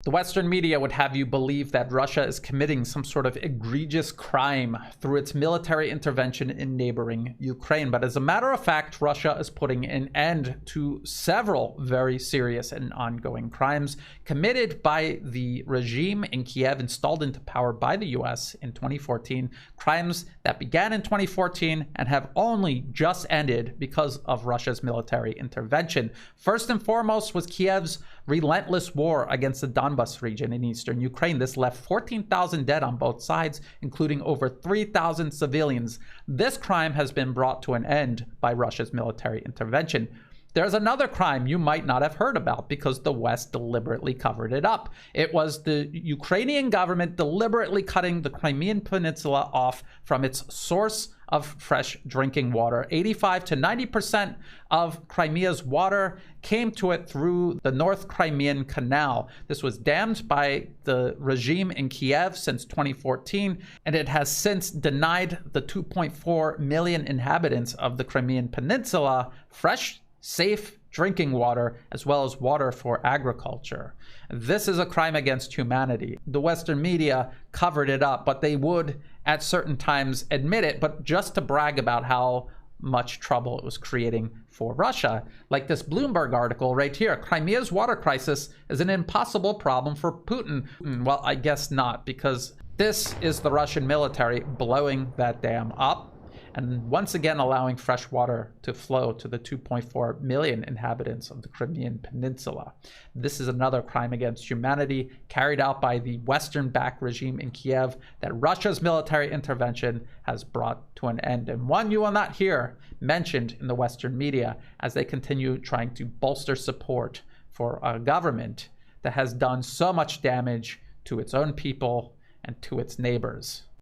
The Western media would have you believe that Russia is committing some sort of egregious crime through its military intervention in neighboring Ukraine. But as a matter of fact, Russia is putting an end to several very serious and ongoing crimes committed by the regime in Kiev, installed into power by the US in 2014. Crimes that began in 2014 and have only just ended because of Russia's military intervention. First and foremost was Kiev's relentless war against the Donbas region in eastern Ukraine. This left 14,000 dead on both sides, including over 3,000 civilians. This crime has been brought to an end by Russia's military intervention. There's another crime you might not have heard about because the West deliberately covered it up. It was the Ukrainian government deliberately cutting the Crimean Peninsula off from its source of fresh drinking water. 85 to 90% of Crimea's water came to it through the North Crimean Canal. This was dammed by the regime in Kiev since 2014, and it has since denied the 2.4 million inhabitants of the Crimean Peninsula fresh, safe drinking water, as well as water for agriculture. This is a crime against humanity. The Western media covered it up, but they would at certain times admit it, but just to brag about how much trouble it was creating for Russia. Like this Bloomberg article right here, Crimea's water crisis is an impossible problem for Putin. Well, I guess not, because this is the Russian military blowing that dam up and once again allowing fresh water to flow to the 2.4 million inhabitants of the Crimean Peninsula. This is another crime against humanity carried out by the Western-backed regime in Kiev that Russia's military intervention has brought to an end, and one you will not hear mentioned in the Western media as they continue trying to bolster support for a government that has done so much damage to its own people and to its neighbors.